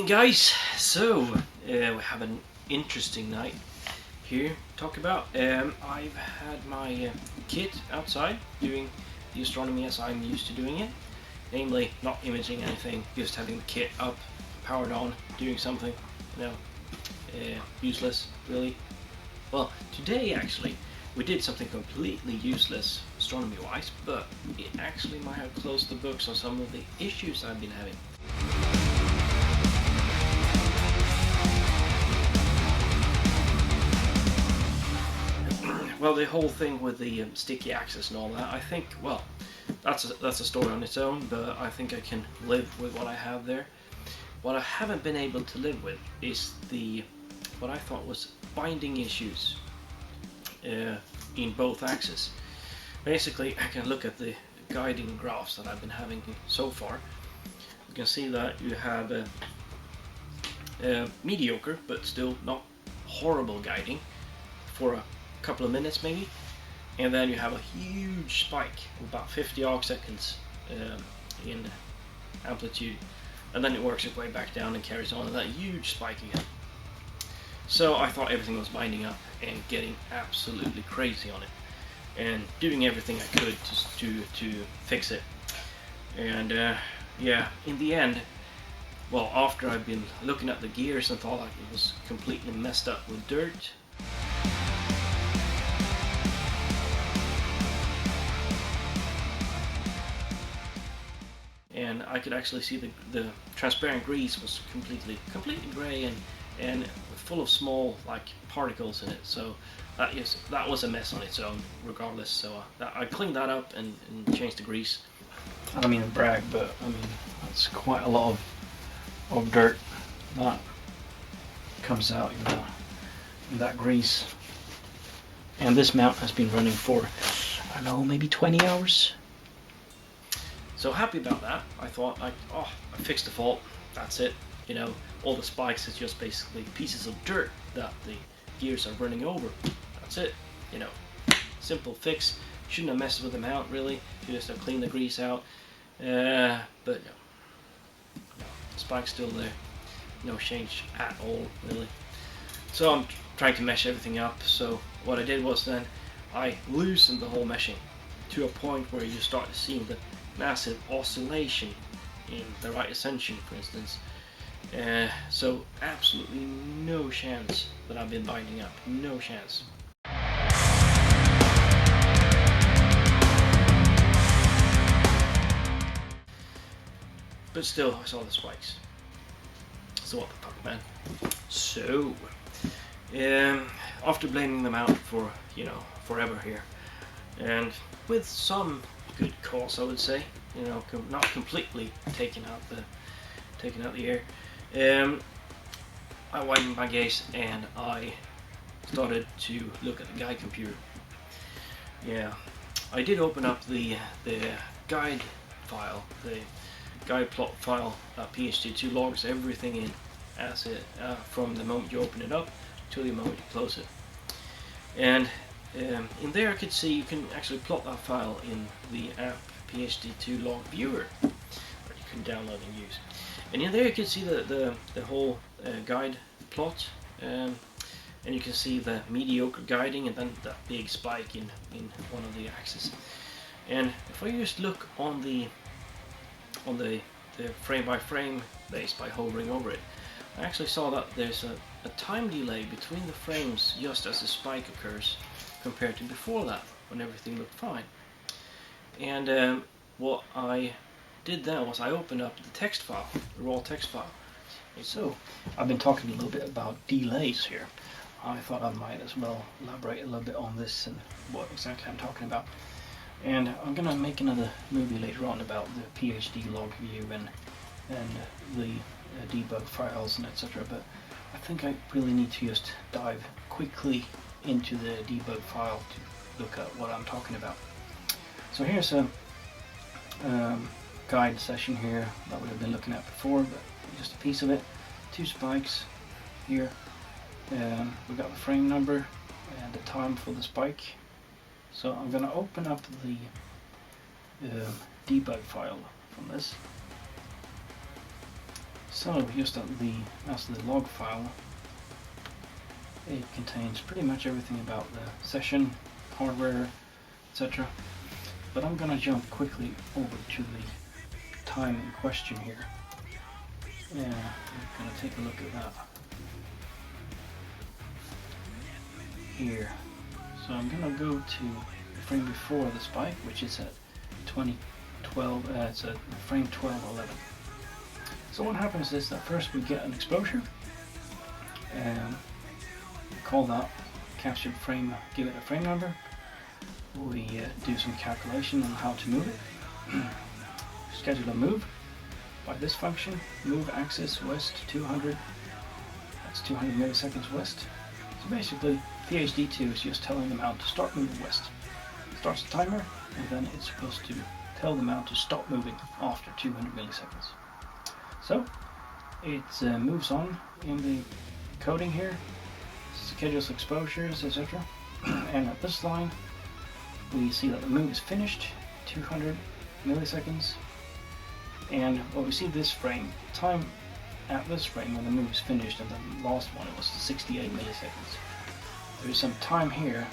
guys, so we have an interesting night here to talk about. I've had my kit outside doing the astronomy as I'm used to doing it, namely not imaging anything, just having the kit up, powered on, doing something, useless really. Well, today actually we did something completely useless astronomy wise, but it actually might have closed the books on some of the issues I've been having. Well, the whole thing with the sticky axis and all that, I think, well, that's a story on its own, but I think I can live with what I have there. What I haven't been able to live with is what I thought was binding issues in both axes. Basically, I can look at the guiding graphs that I've been having so far. You can see that you have mediocre, but still not horrible guiding for a couple of minutes maybe, and then you have a huge spike of about 50 arc seconds in amplitude, and then it works its way back down and carries on, and that huge spike again. So I thought everything was binding up and getting absolutely crazy on it, and doing everything I could to fix it. And yeah, in the end, well, after I've been looking at the gears and thought like it was completely messed up with dirt, and I could actually see the transparent grease was completely gray and full of small like particles in it. So that was a mess on its own regardless. So I cleaned that up and changed the grease. I don't mean to brag, but I mean that's quite a lot of dirt that comes out in that grease. And this mount has been running for, I don't know, maybe 20 hours. So happy about that. I thought like, oh, I fixed the fault, that's it. All the spikes is just basically pieces of dirt that the gears are running over. That's it. Simple fix. Shouldn't have messed with the mount really. Should just have cleaned the grease out. But no. The spike's still there. No change at all really. So I'm trying to mesh everything up. So what I did was then I loosened the whole meshing to a point where you start seeing the massive oscillation in the right ascension, for instance. So absolutely no chance that I've been binding up. No chance. But still, I saw the spikes. So what the fuck, man? So, after blaming them out for, forever here, and with some good cause, I would say, not completely taking out the air, I widened my gaze and I started to look at the guide computer. Yeah, I did open up the guide file, the guide plot file that phd2 logs everything in as it from the moment you open it up to the moment you close it. And in there I could see you can actually plot that file in the app phd2 log viewer, or you can download and use. And in there you can see the whole guide plot, and you can see the mediocre guiding and then that big spike in one of the axes. And if I just look on the frame by frame base by hovering over it, I actually saw that there's a time delay between the frames just as the spike occurs compared to before that, when everything looked fine. And what I did then was I opened up the text file, the raw text file. And so I've been talking a little bit about delays here. I thought I might as well elaborate a little bit on this and what exactly I'm talking about. And I'm gonna make another movie later on about the PhD log view and the debug files and etc. But I think I really need to just dive quickly into the debug file to look at what I'm talking about. So here's a guide session here that we have been looking at before, but just a piece of it. 2 spikes here. We got the frame number and the time for the spike. So I'm going to open up the debug file from this. So just as the log file, it contains pretty much everything about the session, hardware, etc. But I'm going to jump quickly over to the time in question here. Yeah, I'm going to take a look at that here. So I'm going to go to the frame before the spike, which is at 2012, it's at frame 1211. So what happens is that first we get an exposure, and we call that captured frame, give it a frame number. We do some calculation on how to move it. Schedule a move by this function, move axis west 200, that's 200 milliseconds west. So basically phd2 is just telling the mount to start moving west. It starts the timer, and then it's supposed to tell the mount to stop moving after 200 milliseconds. So it moves on in the coding here, schedules exposures, etc. And at this line we see that the move is finished, 200 milliseconds. And well, we see this frame, time at this frame when the move is finished, and the last one it was 68 milliseconds. There is some time here.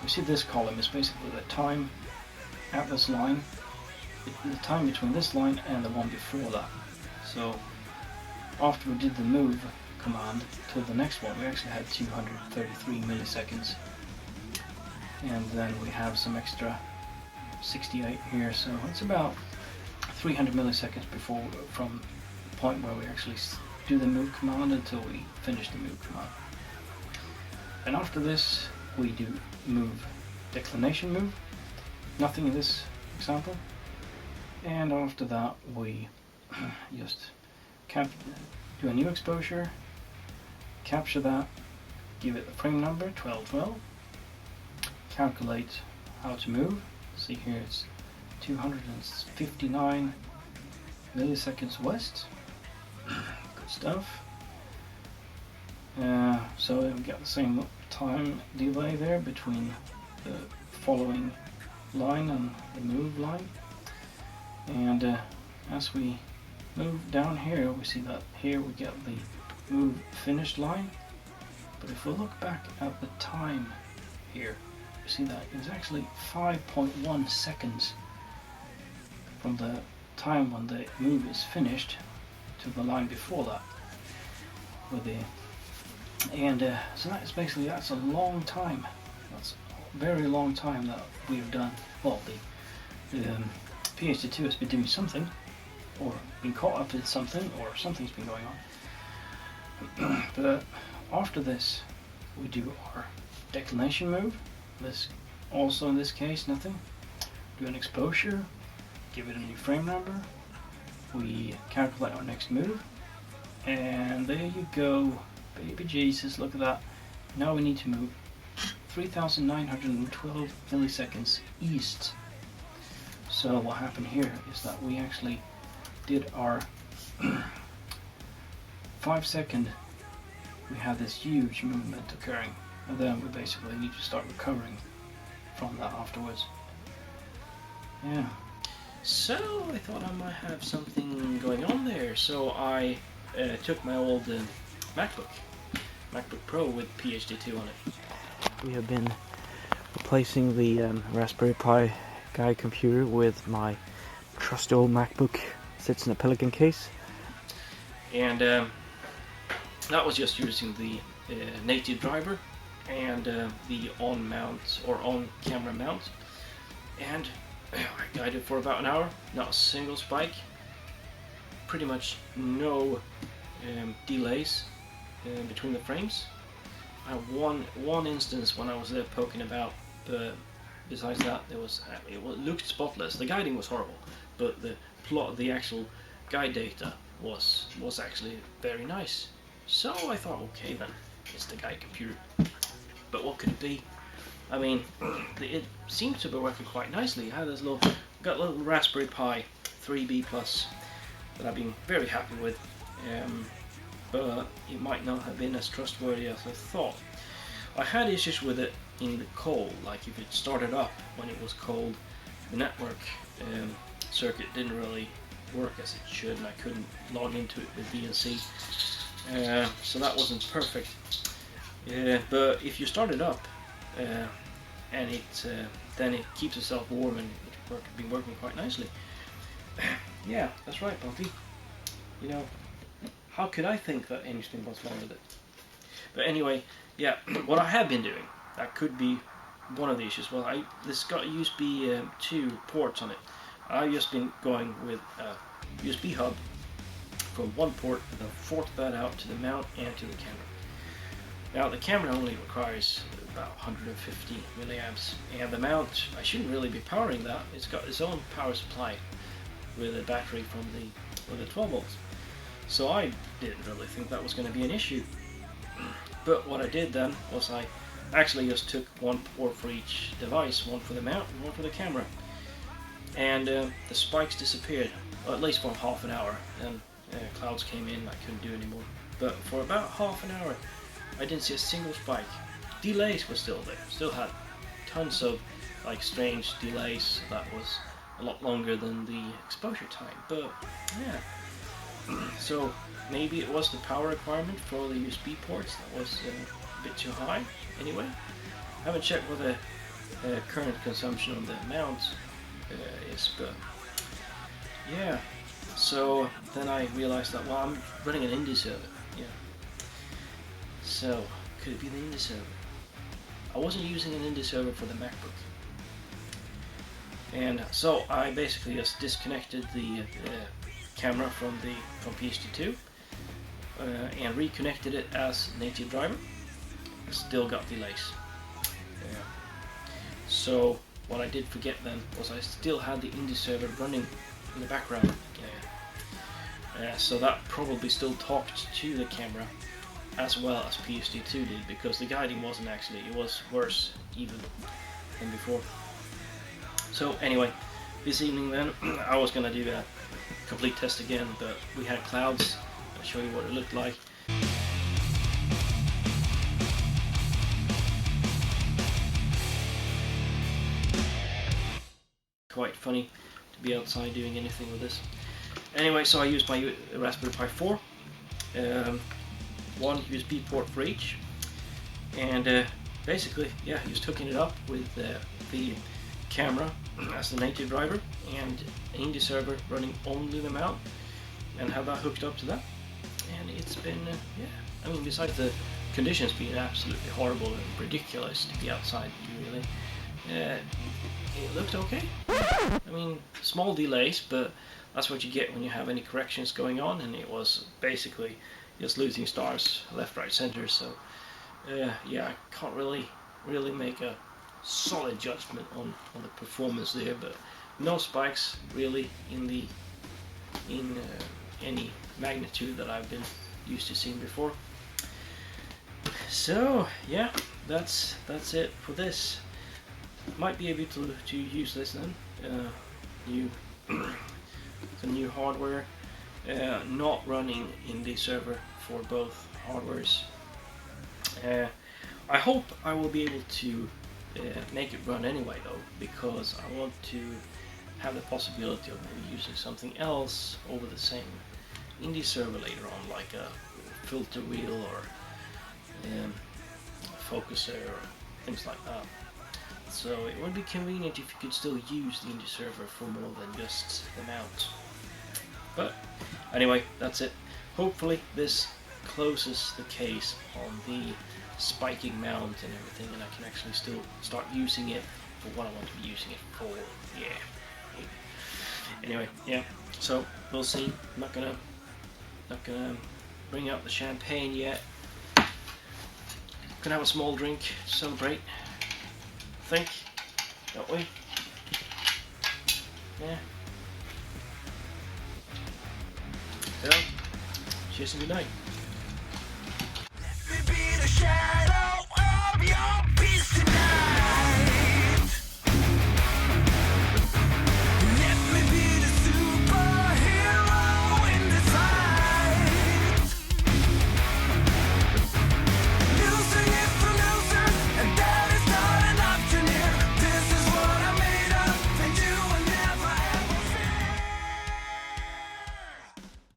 We see this column is basically the time at this line, the time between this line and the one before that. So after we did the move command to the next one, we actually had 233 milliseconds. And then we have some extra 68 here, so it's about 300 milliseconds before from the point where we actually do the move command until we finish the move command. And after this we do move, declination move, nothing in this example. And after that we just do a new exposure, capture that, give it the frame number 1212, calculate how to move. See here it's 259 milliseconds west. Good stuff. So we get the same time delay there between the following line and the move line. And as we move down here, we see that here we get the move finished line. But if we look back at the time here, we see that it's actually 5.1 seconds from the time when the move is finished to the line before that. With the so that is basically, that's a long time. That's a very long time that we've done. Well, the phd2 has been doing something, or been caught up with something, or something's been going on. But after this, we do our declination move. This also in this case nothing. Do an exposure, give it a new frame number. We calculate our next move, and there you go. Baby Jesus, look at that. Now we need to move 3,912 milliseconds east. So what happened here is that we actually did our 5 second, we had this huge movement occurring, and then we basically need to start recovering from that afterwards. Yeah. So I thought I might have something going on there, so I took my old MacBook Pro with phd2 on it. We have been replacing the Raspberry Pi guide computer with my trusty old MacBook. Sits in a Pelican case. And that was just using the native driver and the on mount or on camera mount. And I guided for about an hour, not a single spike, pretty much no delays between the frames. I had one instance when I was there poking about, but besides that it looked spotless. The guiding was horrible, but the actual guide data was actually very nice. So I thought, okay then, it's the guide computer. But what could it be? I mean, it seems to be working quite nicely. I had this got a little Raspberry Pi 3B Plus that I've been very happy with, but it might not have been as trustworthy as I thought. I had issues with it in the cold, like if it started up when it was cold, the network circuit didn't really work as it should, and I couldn't log into it with VNC. So that wasn't perfect. But if you start it up and then it keeps itself warm and it's been working quite nicely. Yeah, that's right, Bumpy. You know, how could I think that anything was wrong with it? But anyway, yeah, what I have been doing, that could be one of the issues. Well, this got USB 2 ports on it. I've just been going with a USB hub from one port and then forked that out to the mount and to the camera. Now the camera only requires about 150 milliamps, and the mount, I shouldn't really be powering that. It's got its own power supply with a battery from the 12 volts. So I didn't really think that was going to be an issue. But what I did then was I actually just took one port for each device, one for the mount and one for the camera. And the spikes disappeared, or at least for half an hour. Then clouds came in, I couldn't do anymore. But for about half an hour, I didn't see a single spike. Delays were still there, still had tons of like strange delays that was a lot longer than the exposure time. But yeah, so maybe it was the power requirement for the USB ports that was a bit too high. Anyway, I haven't checked what the current consumption on the mount is, but yeah. So then I realized that, well, I'm running an indie server. Yeah. So could it be the indie server? I wasn't using an indie server for the MacBook, and so I basically just disconnected the camera from phd2 and reconnected it as native driver. Still got delays. So what I did forget then was I still had the indie server running in the background. So that probably still talked to the camera as well as phd2 did, because the guiding wasn't actually, it was worse even than before. So anyway, this evening then I was gonna do a complete test again, but we had clouds. I'll show you what it looked like. Quite funny to be outside doing anything with this. Anyway, so I used my Raspberry Pi 4, one USB port for each, and basically, yeah, just hooking it up with the camera as the native driver and an indie server running only the mount, and have that hooked up to that. And it's been, yeah, I mean, besides the conditions being absolutely horrible and ridiculous to be outside, really, it looked okay. I mean, small delays, but that's what you get when you have any corrections going on, and it was basically just losing stars left, right, center. So yeah, I can't really make a solid judgment on the performance there, but no spikes really in any magnitude that I've been used to seeing before. So yeah, that's it for this. Might be able to use this then. Some new hardware, not running in the server for both hardwares. I hope I will be able to make it run anyway though, because I want to have the possibility of maybe using something else over the same indie server later on, like a filter wheel or a focuser or things like that. So it would be convenient if you could still use the indie server for more than just the mount. But anyway, that's it. Hopefully this closes the case on the spiking mount and everything, and I can actually still start using it for what I want to be using it for. Yeah. Anyway, yeah. So we'll see. I'm not gonna bring out the champagne yet. Gonna have a small drink to celebrate. I think, don't we? Yeah. So, cheers and good night.